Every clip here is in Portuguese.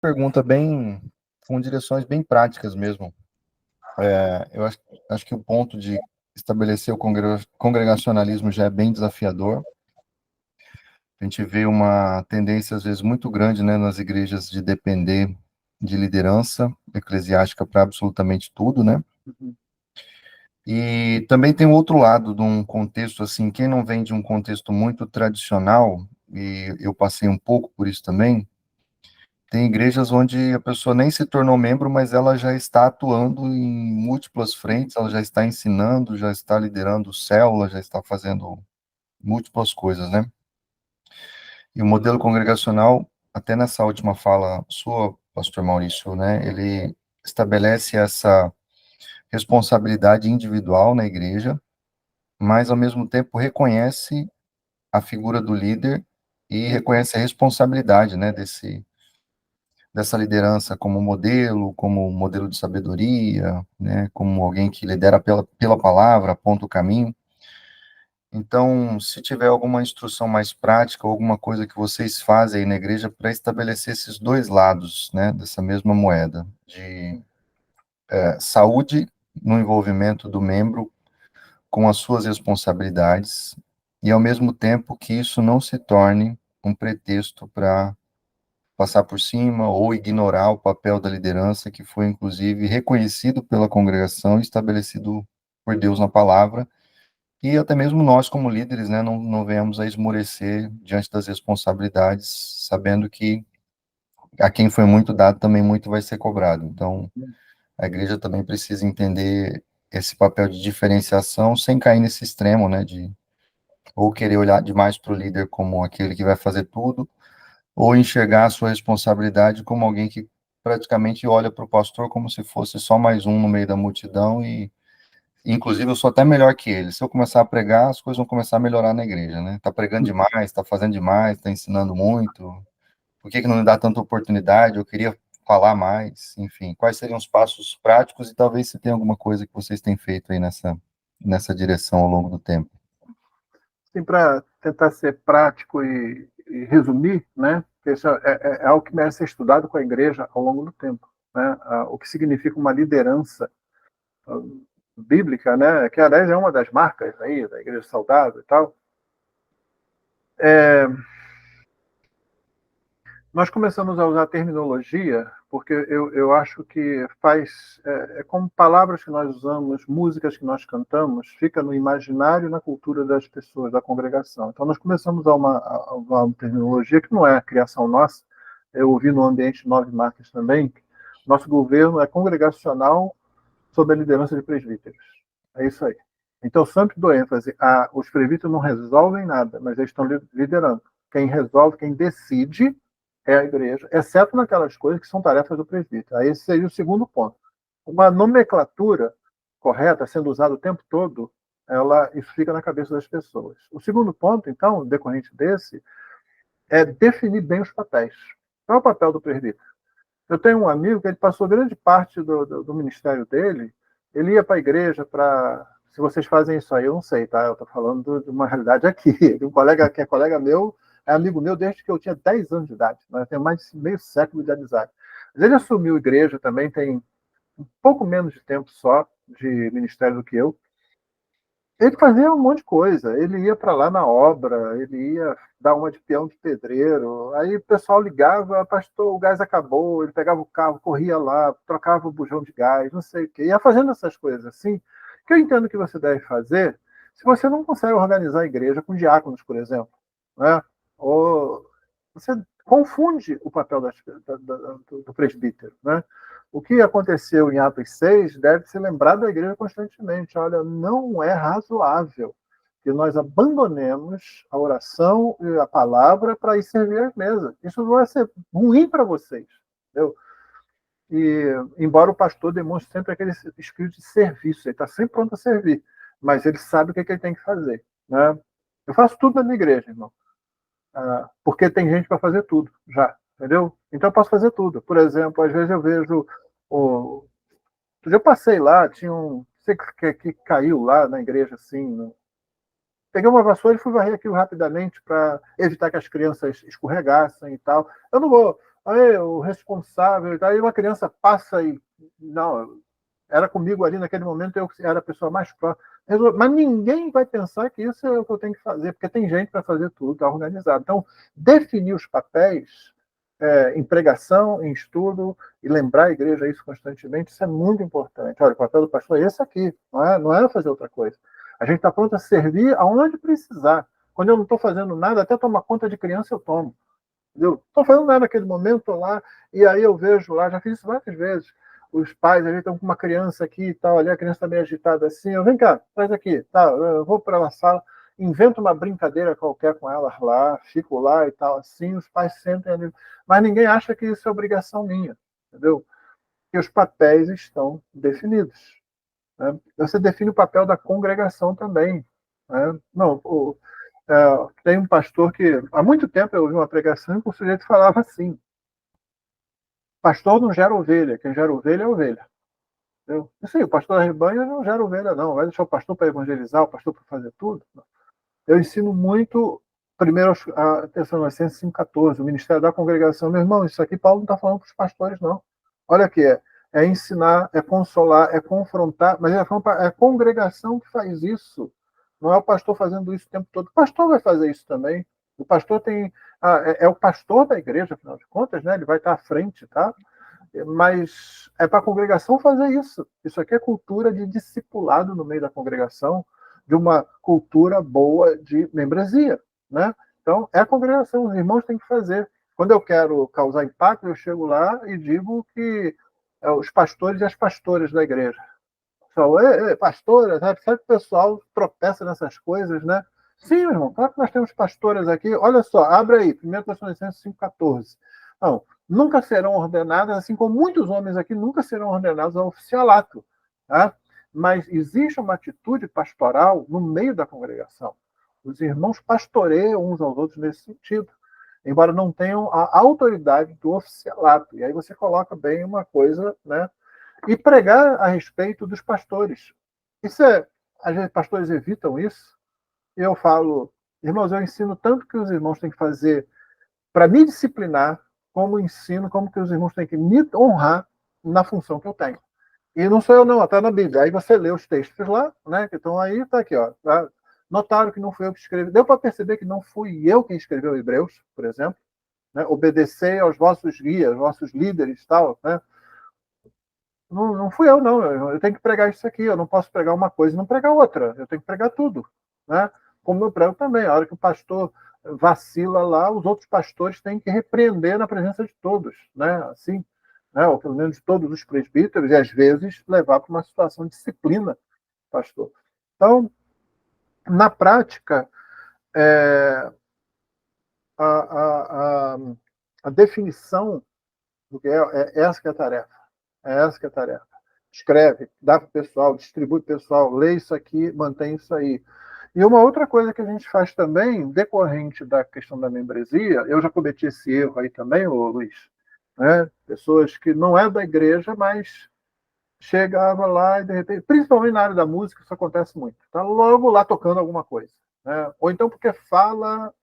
Pergunta bem, com direções bem práticas mesmo. Eu acho que o ponto de estabelecer o congregacionalismo já é bem desafiador. A gente vê uma tendência, às vezes, muito grande, né, nas igrejas de depender de liderança eclesiástica para absolutamente tudo, né? E também tem o outro lado de um contexto, assim, quem não vem de um contexto muito tradicional, e eu passei um pouco por isso também. Tem igrejas onde a pessoa nem se tornou membro, mas ela já está atuando em múltiplas frentes, ela já está ensinando, já está liderando célula, já está fazendo múltiplas coisas, né? E o modelo congregacional, até nessa última fala sua, pastor Maurício, né, ele estabelece essa responsabilidade individual na igreja, mas ao mesmo tempo reconhece a figura do líder e reconhece a responsabilidade, né, dessa liderança como modelo de sabedoria, né, como alguém que lidera pela palavra, aponta o caminho. Então, se tiver alguma instrução mais prática, ou alguma coisa que vocês fazem aí na igreja para estabelecer esses dois lados, né, dessa mesma moeda, de saúde no envolvimento do membro com as suas responsabilidades, e ao mesmo tempo que isso não se torne um pretexto para passar por cima ou ignorar o papel da liderança que foi, inclusive, reconhecido pela congregação e estabelecido por Deus na palavra, e até mesmo nós, como líderes, né, não venhamos a esmorecer diante das responsabilidades, sabendo que a quem foi muito dado também muito vai ser cobrado. Então, a igreja também precisa entender esse papel de diferenciação sem cair nesse extremo, né, de ou querer olhar demais para o líder como aquele que vai fazer tudo, ou enxergar a sua responsabilidade como alguém que praticamente olha para o pastor como se fosse só mais um no meio da multidão e, inclusive, eu sou até melhor que ele. Se eu começar a pregar, as coisas vão começar a melhorar na igreja, né? Tá pregando demais, tá fazendo demais, tá ensinando muito. Por que que não me dá tanta oportunidade? Eu queria falar mais, enfim. Quais seriam os passos práticos e talvez se tem alguma coisa que vocês têm feito aí nessa direção ao longo do tempo? Assim, para tentar ser prático e resumir, né? Isso é algo que merece ser estudado com a igreja ao longo do tempo, né? O que significa uma liderança bíblica, né? Que aliás é uma das marcas aí da igreja saudável e tal. Nós começamos a usar a terminologia porque eu acho que faz como palavras que nós usamos, músicas que nós cantamos, fica no imaginário e na cultura das pessoas da congregação. Então nós começamos a usar uma terminologia que não é a criação nossa. Eu ouvi no ambiente Nove Marcas também. Nosso governo é congregacional sob a liderança de presbíteros. É isso aí. Então sempre dou ênfase os presbíteros não resolvem nada, mas eles estão liderando. Quem resolve, quem decide é a igreja, exceto naquelas coisas que são tarefas do presbítero. Aí esse seria o segundo ponto. Uma nomenclatura correta, sendo usada o tempo todo, isso fica na cabeça das pessoas. O segundo ponto, então, decorrente desse, é definir bem os papéis. Qual é o papel do presbítero? Eu tenho um amigo que ele passou grande parte do ministério dele, ele ia para a igreja para... Se vocês fazem isso aí, eu não sei, tá? Eu estou falando de uma realidade aqui. Um colega que é colega meu, é amigo meu desde que eu tinha 10 anos de idade. Nós temos mais de meio século de amizade. Mas ele assumiu a igreja também, tem um pouco menos de tempo só de ministério do que eu. Ele fazia um monte de coisa. Ele ia para lá na obra, ele ia dar uma de peão de pedreiro. Aí o pessoal ligava, pastor, o gás acabou. Ele pegava o carro, corria lá, trocava o bujão de gás, não sei o quê. Ia fazendo essas coisas assim, que eu entendo que você deve fazer se você não consegue organizar a igreja com diáconos, por exemplo. Né? Ou você confunde o papel do presbítero. Né? O que aconteceu em Atos 6 deve ser lembrado da igreja constantemente. Olha, não é razoável que nós abandonemos a oração e a palavra para ir servir as mesas. Isso vai ser ruim para vocês. Entendeu? E, embora o pastor demonstre sempre aquele espírito de serviço, ele está sempre pronto a servir, mas ele sabe o que ele tem que fazer. Né? Eu faço tudo na minha igreja, irmão. Porque tem gente para fazer tudo já, entendeu? Então eu posso fazer tudo. Por exemplo, às vezes eu vejo o... Eu passei lá, tinha um sei que caiu lá na igreja assim, no... Peguei uma vassoura e fui varrer aquilo rapidamente para evitar que as crianças escorregassem e tal. Eu não vou aí, o responsável, aí uma criança passa e não, era comigo ali naquele momento, eu era a pessoa mais próxima. Mas ninguém vai pensar que isso é o que eu tenho que fazer, porque tem gente para fazer tudo, está organizado. Então, definir os papéis em pregação, em estudo, e lembrar a igreja isso constantemente, isso é muito importante. Olha, o papel do pastor é esse aqui, não é fazer outra coisa. A gente está pronto a servir aonde precisar. Quando eu não estou fazendo nada, até tomar conta de criança eu tomo. Entendeu? Estou fazendo nada naquele momento, estou lá, e aí eu vejo lá, já fiz isso várias vezes, os pais, a gente estão com uma criança aqui e tal, ali a criança está meio agitada assim, eu, vem cá, traz aqui, tá, eu vou para a sala, invento uma brincadeira qualquer com elas lá, fico lá e tal, assim, os pais sentem ali, mas ninguém acha que isso é obrigação minha, entendeu? Que os papéis estão definidos. Né? Você define o papel da congregação também. Né? Não, tem um pastor que, há muito tempo eu ouvi uma pregação e o sujeito falava assim: pastor não gera ovelha, quem gera ovelha é ovelha. Entendeu? Assim, o pastor da rebanho não gera ovelha, não. Vai deixar o pastor para evangelizar, o pastor para fazer tudo. Não. Eu ensino muito, primeiro, a Tessalonicenses 5,14, o ministério da congregação. Meu irmão, isso aqui Paulo não está falando para os pastores, não. Olha aqui, é ensinar, é consolar, é confrontar, mas é a congregação que faz isso. Não é o pastor fazendo isso o tempo todo. O pastor vai fazer isso também. O pastor tem. É o pastor da igreja, afinal de contas, né? Ele vai estar à frente, tá? Mas é para a congregação fazer isso. Isso aqui é cultura de discipulado no meio da congregação, de uma cultura boa de membresia, né? Então, é a congregação, os irmãos têm que fazer. Quando eu quero causar impacto, eu chego lá e digo que os pastores e as pastoras da igreja. Só, pastora, sabe que o pessoal tropeça nessas coisas, né? Sim, meu irmão, claro que nós temos pastoras aqui. Olha só, abre aí, 1 Tessalonicenses 5,14. Não, nunca serão ordenadas, assim como muitos homens aqui nunca serão ordenados ao oficialato. Tá? Mas existe uma atitude pastoral no meio da congregação. Os irmãos pastoreiam uns aos outros nesse sentido, embora não tenham a autoridade do oficialato. E aí você coloca bem uma coisa, né? E pregar a respeito dos pastores. Isso às vezes pastores evitam isso. E eu falo, irmãos, eu ensino tanto que os irmãos têm que fazer para me disciplinar, como ensino, como que os irmãos têm que me honrar na função que eu tenho. E não sou eu, não, está na Bíblia. Aí você lê os textos lá, né? Que estão aí, está aqui, ó. Tá? Notaram que não fui eu que escrevi. Deu para perceber que não fui eu quem escreveu Hebreus, por exemplo. Né? Obedecei aos vossos guias, vossos líderes, tal, né? Não, não fui eu, não. Eu tenho que pregar isso aqui. Eu não posso pregar uma coisa e não pregar outra. Eu tenho que pregar tudo. Né? Como eu prego também. A hora que o pastor vacila lá, os outros pastores têm que repreender na presença de todos. Né? Assim, né? Ou pelo menos de todos os presbíteros, e às vezes levar para uma situação de disciplina, pastor. Então, na prática, é, a, a, a, a definição do que é essa que é a tarefa. É essa que é a tarefa. Escreve, dá para o pessoal, distribui para o pessoal, lê isso aqui, mantém isso aí. E uma outra coisa que a gente faz também, decorrente da questão da membresia, eu já cometi esse erro aí também, ô Luiz, né? Pessoas que não é da igreja, mas chegava lá e de repente, principalmente na área da música, isso acontece muito. Tá logo lá tocando alguma coisa. Né? Ou então porque fala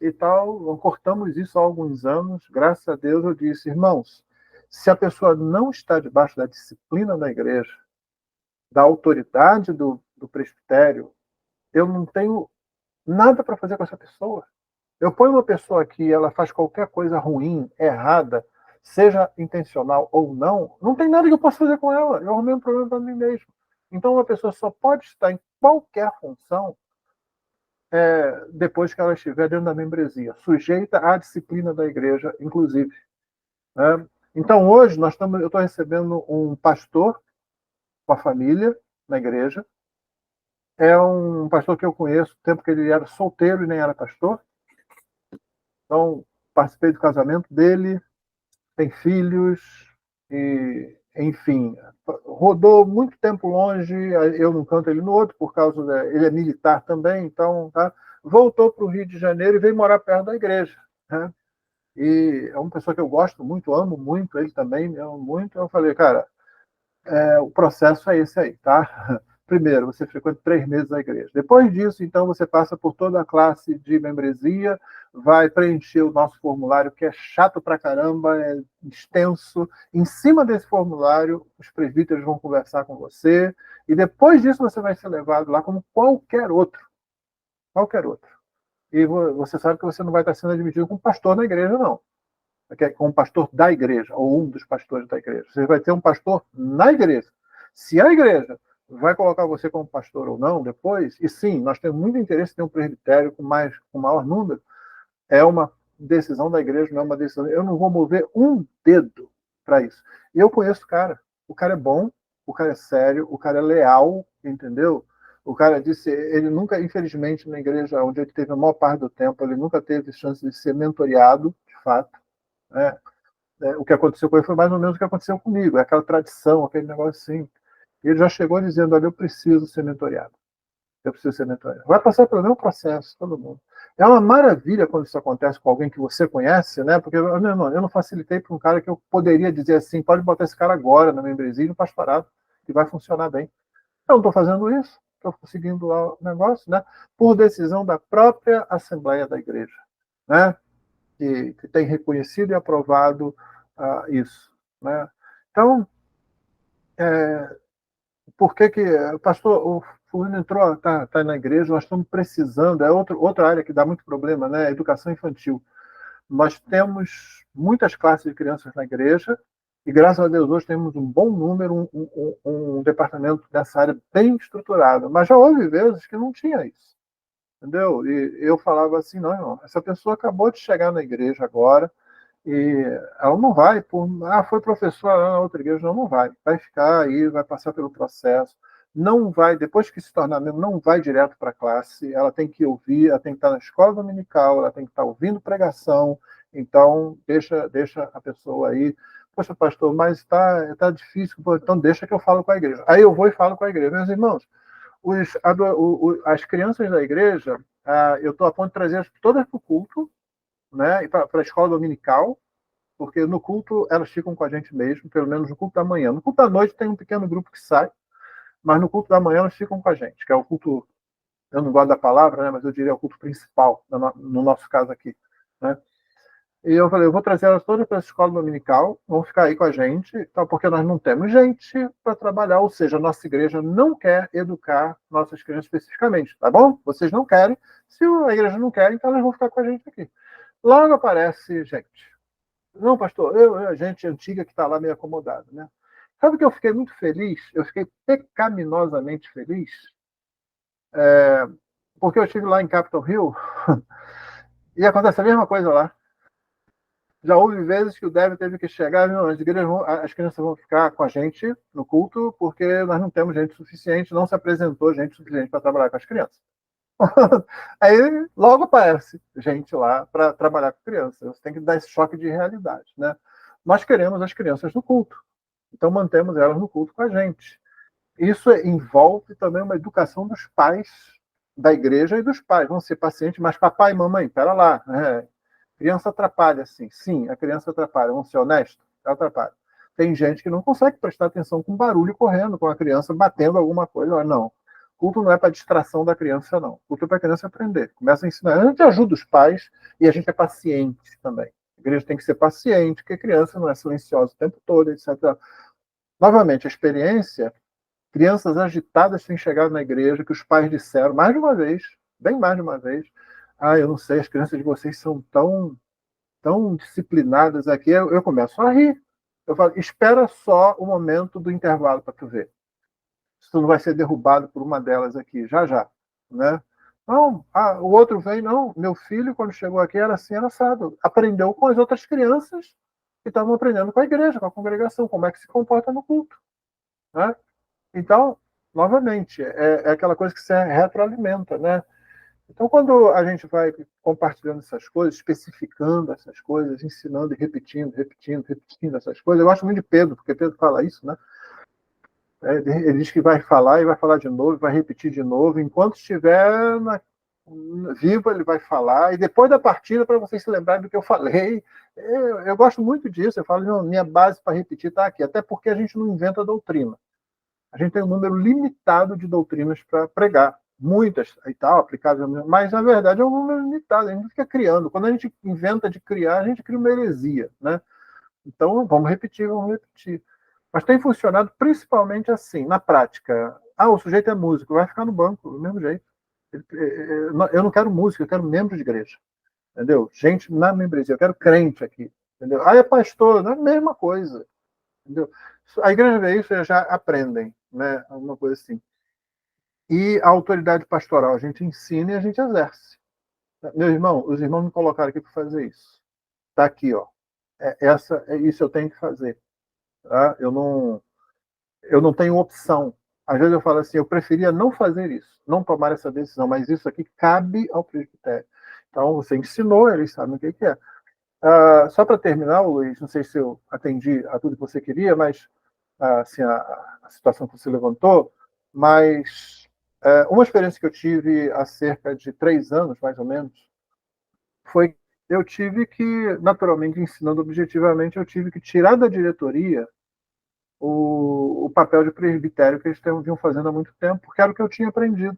e tal, cortamos isso há alguns anos, graças a Deus eu disse, irmãos, se a pessoa não está debaixo da disciplina da igreja, da autoridade do presbitério, eu não tenho nada para fazer com essa pessoa. Eu ponho uma pessoa aqui, ela faz qualquer coisa ruim, errada, seja intencional ou não, não tem nada que eu possa fazer com ela. Eu arrumei um problema para mim mesmo. Então, uma pessoa só pode estar em qualquer função depois que ela estiver dentro da membresia, sujeita à disciplina da igreja, inclusive. Né? Então, hoje, eu estou recebendo um pastor com a família na igreja. É um pastor que eu conheço, no tempo que ele era solteiro e nem era pastor. Então, participei do casamento dele, tem filhos, e, enfim, rodou muito tempo longe, eu num canto, ele no outro, por causa ele é militar também, então, tá? Voltou para o Rio de Janeiro e veio morar perto da igreja. Né? E é uma pessoa que eu gosto muito, amo muito, ele também me ama muito. Eu falei, cara, o processo é esse aí, tá? Primeiro, você frequenta 3 meses a igreja. Depois disso, então, você passa por toda a classe de membresia, vai preencher o nosso formulário, que é chato pra caramba, é extenso. Em cima desse formulário, os presbíteros vão conversar com você, e depois disso você vai ser levado lá como qualquer outro. Qualquer outro. E você sabe que você não vai estar sendo admitido como pastor na igreja, não. Como pastor da igreja, ou um dos pastores da igreja. Você vai ter um pastor na igreja. Se a igreja vai colocar você como pastor ou não depois, e sim, nós temos muito interesse em ter um presbitério com maior número, é uma decisão da igreja, não é uma decisão. Eu não vou mover um dedo para isso. E eu conheço o cara é bom, o cara é sério, o cara é leal, entendeu? O cara disse, ele nunca, infelizmente, na igreja onde ele teve a maior parte do tempo, ele nunca teve chance de ser mentoreado, de fato. Né? O que aconteceu com ele foi mais ou menos o que aconteceu comigo, é aquela tradição, aquele negócio assim. E ele já chegou dizendo, olha, eu preciso ser mentoreado. Eu preciso ser mentoreado. Vai passar pelo mesmo processo, todo mundo. É uma maravilha quando isso acontece com alguém que você conhece, né? Porque meu irmão, eu não facilitei para um cara que eu poderia dizer assim, pode botar esse cara agora na membresia e no pastorado, que vai funcionar bem. Eu não estou fazendo isso, estou seguindo lá o negócio, né? Por decisão da própria Assembleia da Igreja, né? Que tem reconhecido e aprovado isso, né? Então, por que pastor, o fulano entrou, tá na igreja, nós estamos precisando, é outra área que dá muito problema, né? Educação infantil. Nós temos muitas classes de crianças na igreja e, graças a Deus, hoje temos um bom número, um departamento dessa área bem estruturado. Mas já houve vezes que não tinha isso, entendeu? E eu falava assim, não, irmão, essa pessoa acabou de chegar na igreja agora e ela não vai, foi professora lá na outra igreja, não vai. Vai ficar aí, vai passar pelo processo, não vai, depois que se tornar membro, não vai direto para a classe, ela tem que ouvir, ela tem que estar na escola dominical, ela tem que estar ouvindo pregação, então deixa a pessoa aí. Poxa, pastor, mas tá difícil, então deixa que eu falo com a igreja. Aí eu vou e falo com a igreja. Meus irmãos, as crianças da igreja, eu estou a ponto de trazer todas para o culto, né, e para a escola dominical, porque no culto elas ficam com a gente mesmo, pelo menos no culto da manhã. No culto da noite tem um pequeno grupo que sai, mas no culto da manhã elas ficam com a gente, que é o culto, eu não gosto da palavra, né, mas eu diria o culto principal, no nosso caso aqui. Né? E eu falei, eu vou trazer elas todas para a escola dominical, vão ficar aí com a gente, porque nós não temos gente para trabalhar, ou seja, a nossa igreja não quer educar nossas crianças especificamente, tá bom? Vocês não querem, se a igreja não quer, então elas vão ficar com a gente aqui. Logo aparece gente. Não, pastor, a gente antiga que está lá meio acomodada, né? Sabe que eu fiquei muito feliz? Eu fiquei pecaminosamente feliz, porque eu estive lá em Capitol Hill e acontece a mesma coisa lá. Já houve vezes que o Débora teve que chegar, as crianças vão ficar com a gente no culto porque nós não temos gente suficiente, não se apresentou gente suficiente para trabalhar com as crianças. Aí logo aparece gente lá para trabalhar com crianças. Você tem que dar esse choque de realidade, né? Nós queremos as crianças no culto, então mantemos elas no culto com a gente. Isso envolve também uma educação dos pais da igreja e dos pais. Vão ser pacientes, mas papai e mamãe, pera lá, criança atrapalha, sim. Sim, a criança atrapalha. Vamos ser honestos, ela atrapalha. Tem gente que não consegue prestar atenção com barulho correndo, com a criança batendo alguma coisa. Não. Culto não é para distração da criança, não. Culto é para a criança aprender. Começa a ensinar. A gente ajuda os pais e a gente é paciente também. A igreja tem que ser paciente, porque a criança não é silenciosa o tempo todo, etc. Novamente, a experiência, crianças agitadas têm chegado na igreja, que os pais disseram, mais de uma vez, bem mais de uma vez, eu não sei, as crianças de vocês são tão disciplinadas aqui. Eu começo a rir. Eu falo, espera só o momento do intervalo para tu ver. Se tu não vai ser derrubado por uma delas aqui, já já, né? Não, o outro vem, não, meu filho, quando chegou aqui, era assim, era assado. Aprendeu com as outras crianças que estavam aprendendo com a igreja, com a congregação, como é que se comporta no culto. Né? Então, novamente, é aquela coisa que se retroalimenta, né? Então, quando a gente vai compartilhando essas coisas, especificando essas coisas, ensinando e repetindo essas coisas, eu gosto muito de Pedro, porque Pedro fala isso, né? Ele diz que vai falar e vai falar de novo, vai repetir de novo. Enquanto estiver vivo, ele vai falar. E depois da partida, para vocês se lembrarem do que eu falei. Eu gosto muito disso. Eu falo, minha base para repetir está aqui. Até porque a gente não inventa doutrina. A gente tem um número limitado de doutrinas para pregar. Muitas e tal, aplicáveis, mas na verdade é um número limitado, a gente fica criando. Quando a gente inventa de criar, a gente cria uma heresia, né? Então, vamos repetir, vamos repetir. Mas tem funcionado principalmente assim, na prática. Ah, o sujeito é músico, vai ficar no banco, do mesmo jeito. Eu não quero música, eu quero membro de igreja. Entendeu? Gente na membresia, eu quero crente aqui. Entendeu? Ah, é pastor, não é a mesma coisa. Entendeu? A igreja vê isso, já aprendem, né? Alguma coisa assim. E a autoridade pastoral, a gente ensina e a gente exerce. Meu irmão, os irmãos me colocaram aqui para fazer isso. Está aqui, ó. Isso eu tenho que fazer. Tá? Eu não tenho opção. Às vezes eu falo assim, eu preferia não fazer isso, não tomar essa decisão, mas isso aqui cabe ao presbitério. Então, você ensinou, eles sabem o que é. Só para terminar, Luiz, não sei se eu atendi a tudo que você queria, mas assim, a situação que você levantou, mas uma experiência que eu tive há cerca de 3 anos, mais ou menos, foi eu tive que, naturalmente, ensinando objetivamente, eu tive que tirar da diretoria o papel de presbitério que eles vinham fazendo há muito tempo, porque era o que eu tinha aprendido.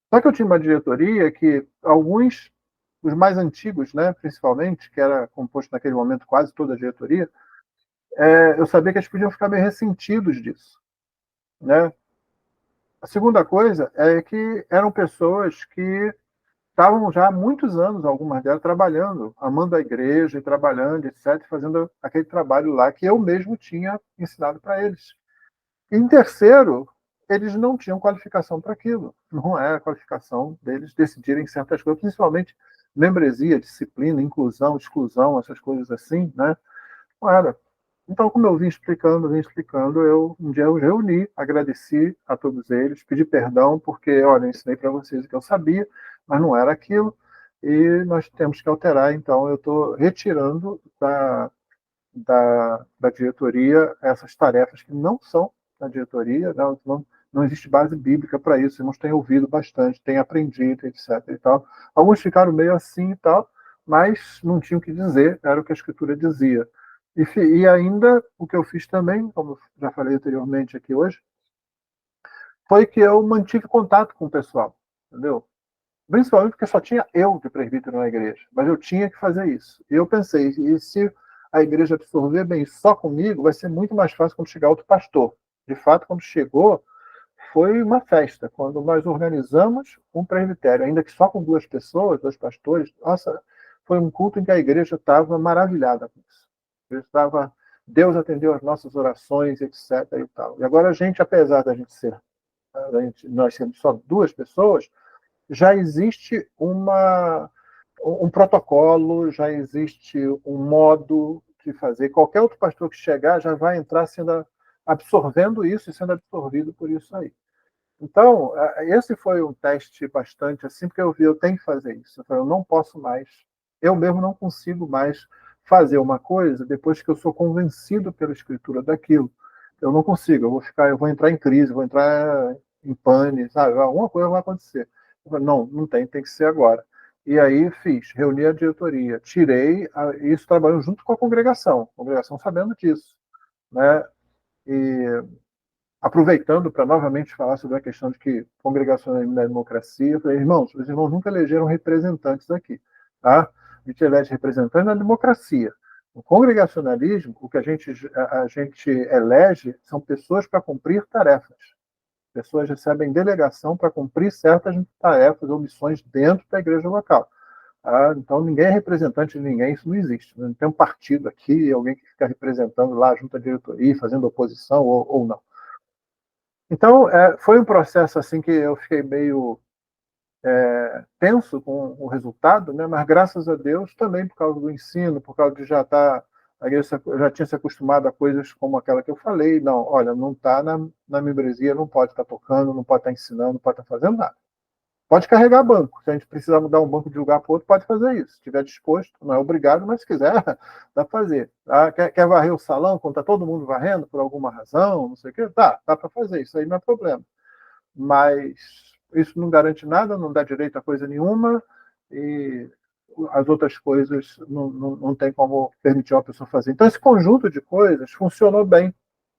Só que eu tinha uma diretoria que alguns, os mais antigos, né, principalmente, que era composto naquele momento quase toda a diretoria, eu sabia que eles podiam ficar meio ressentidos disso, né? A segunda coisa é que eram pessoas que estavam já há muitos anos, algumas delas, trabalhando, amando a igreja e trabalhando, etc., fazendo aquele trabalho lá que eu mesmo tinha ensinado para eles. E em terceiro, eles não tinham qualificação para aquilo. Não era a qualificação deles decidirem certas coisas, principalmente membresia, disciplina, inclusão, exclusão, essas coisas assim, né? Não era. Então, como eu vim explicando, um dia eu reuni, agradeci a todos eles, pedi perdão, porque, olha, eu ensinei para vocês o que eu sabia, mas não era aquilo, e nós temos que alterar, então eu estou retirando da diretoria essas tarefas que não são da diretoria, não existe base bíblica para isso, os irmãos têm ouvido bastante, têm aprendido, etc. E tal. Alguns ficaram meio assim e tal, mas não tinham o que dizer, era o que a Escritura dizia. E ainda o que eu fiz também, como já falei anteriormente aqui hoje, foi que eu mantive contato com o pessoal, entendeu? Principalmente porque só tinha eu de presbítero na igreja, mas eu tinha que fazer isso. E eu pensei, e se a igreja absorver bem só comigo, vai ser muito mais fácil quando chegar outro pastor. De fato, quando chegou, foi uma festa. Quando nós organizamos um presbitério, ainda que só com 2 pessoas, 2 pastores, nossa, foi um culto em que a igreja estava maravilhada com isso. Deus atendeu as nossas orações, etc. E tal. E agora a gente, apesar da gente ser, nós sermos só 2 pessoas, já existe um protocolo, já existe um modo de fazer. Qualquer outro pastor que chegar já vai entrar absorvendo isso e sendo absorvido por isso aí. Então, esse foi um teste bastante assim, porque eu tenho que fazer isso. Eu não posso mais, eu mesmo não consigo mais fazer uma coisa depois que eu sou convencido pela escritura daquilo. Eu não consigo, eu vou entrar em crise, vou entrar em pane, sabe? Alguma coisa vai acontecer. Não tem que ser agora. E aí reuni a diretoria, tirei isso trabalhando junto com a congregação sabendo disso, né? E aproveitando para novamente falar sobre a questão de que congregacionalismo na democracia, eu falei, irmãos, os irmãos nunca elegeram representantes aqui, tá? A gente elege representantes na democracia. No congregacionalismo, o que a gente elege são pessoas para cumprir tarefas. Pessoas recebem delegação para cumprir certas tarefas ou missões dentro da igreja local. Então, ninguém é representante de ninguém, isso não existe. Não tem um partido aqui, alguém que fica representando lá junto à diretoria, fazendo oposição ou não. Então, foi um processo assim que eu fiquei meio tenso com o resultado, né? Mas graças a Deus também por causa do ensino, por causa de a igreja já tinha se acostumado a coisas como aquela que eu falei. Não, olha, não está na membresia, não pode estar tocando, não pode estar ensinando, não pode estar fazendo nada. Pode carregar banco. Se a gente precisar mudar um banco de lugar para outro, pode fazer isso. Se estiver disposto, não é obrigado, mas se quiser, dá para fazer. Quer varrer o salão quando está todo mundo varrendo por alguma razão, não sei o quê? Dá para fazer. Isso aí não é problema. Mas isso não garante nada, não dá direito a coisa nenhuma e as outras coisas não tem como permitir uma pessoa fazer. Então, esse conjunto de coisas funcionou bem,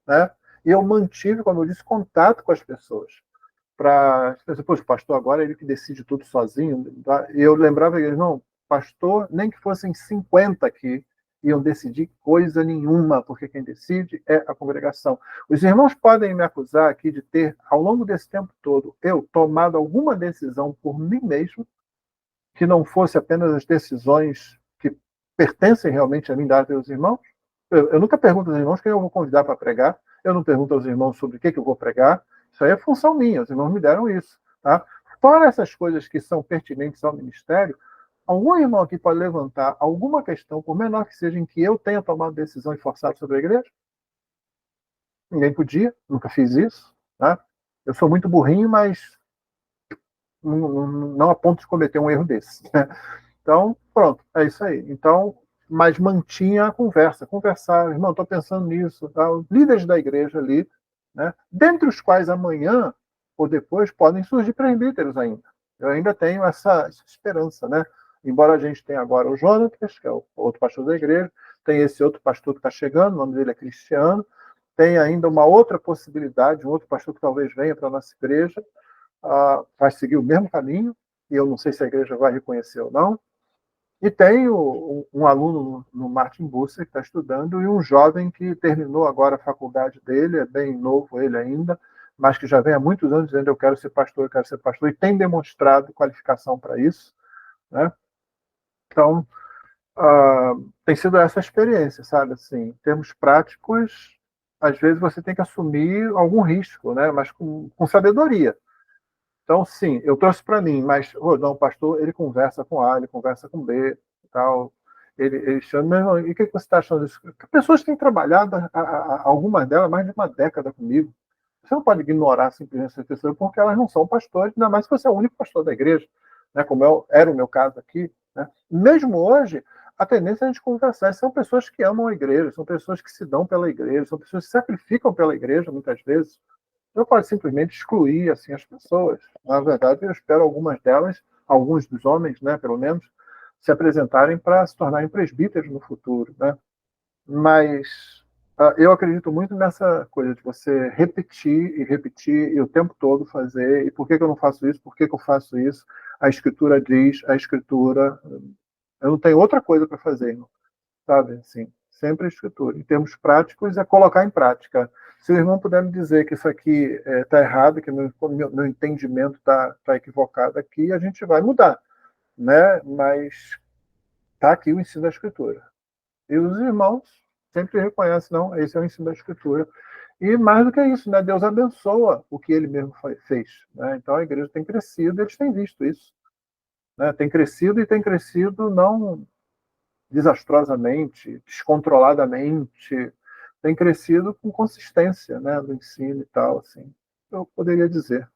né? E eu mantive, como eu disse, contato com as pessoas. Para, poxa, o pastor agora ele que decide tudo sozinho. Tá? E eu lembrava que, não, pastor, nem que fossem 50 aqui, iam decidir coisa nenhuma, porque quem decide é a congregação. Os irmãos podem me acusar aqui de ter, ao longo desse tempo todo, eu tomado alguma decisão por mim mesmo, que não fosse apenas as decisões que pertencem realmente a mim, dadas pelos irmãos. Eu nunca pergunto aos irmãos quem eu vou convidar para pregar, eu não pergunto aos irmãos sobre o que eu vou pregar, isso aí é função minha, os irmãos me deram isso. Tá? Fora essas coisas que são pertinentes ao ministério, algum irmão aqui pode levantar alguma questão, por menor que seja, em que eu tenha tomado decisão e forçado sobre a igreja? Ninguém podia, nunca fiz isso. Tá? Eu sou muito burrinho, mas não a ponto de cometer um erro desse. Né? Então, pronto, é isso aí. Então, mas mantinha a conversa, conversar, irmão, estou pensando nisso, tá? Os líderes da igreja ali, né? Dentre os quais amanhã ou depois podem surgir presbíteros ainda. Eu ainda tenho essa esperança, né? Embora a gente tenha agora o Jonatas, que é o outro pastor da igreja, tem esse outro pastor que está chegando, o nome dele é Cristiano, tem ainda uma outra possibilidade, um outro pastor que talvez venha para a nossa igreja, vai seguir o mesmo caminho, e eu não sei se a igreja vai reconhecer ou não. E tem um aluno no Martin Busser que está estudando, e um jovem que terminou agora a faculdade dele, é bem novo ele ainda, mas que já vem há muitos anos dizendo eu quero ser pastor, e tem demonstrado qualificação para isso. Né? Então, tem sido essa experiência, sabe? Assim, em termos práticos, às vezes você tem que assumir algum risco, né? Mas com sabedoria. Então, sim, eu trouxe para mim, mas não, o pastor, ele conversa com A, ele conversa com B, tal. Ele chama, meu irmão, e o que você está achando disso? Pessoas têm trabalhado, algumas delas, mais de uma década comigo. Você não pode ignorar simplesmente essas pessoas porque elas não são pastores, ainda mais se você é o único pastor da igreja, né, como era o meu caso aqui. Né? Mesmo hoje, a tendência é a gente conversar. São pessoas que amam a igreja, são pessoas que se dão pela igreja, são pessoas que se sacrificam pela igreja, muitas vezes. Não pode simplesmente excluir assim as pessoas. Na verdade, eu espero algumas delas, alguns dos homens, né, pelo menos, se apresentarem para se tornarem presbíteros no futuro, né? Mas eu acredito muito nessa coisa de você repetir e repetir e o tempo todo fazer. E por que eu não faço isso? Por que eu faço isso? A Escritura diz, a Escritura. Eu não tenho outra coisa para fazer, não, sabe? Assim, sempre a Escritura. Em termos práticos, é colocar em prática. Se o irmão puder me dizer que isso aqui está errado, que meu entendimento está equivocado aqui, a gente vai mudar, né? Mas está aqui o ensino da Escritura. E os irmãos sempre reconhecem, não, esse é o ensino da Escritura. E mais do que isso, né? Deus abençoa o que ele mesmo fez. Né? Então a igreja tem crescido, eles têm visto isso. Né? Tem crescido e tem crescido não desastrosamente, descontroladamente, tem crescido com consistência, né, no ensino e tal, assim, eu poderia dizer.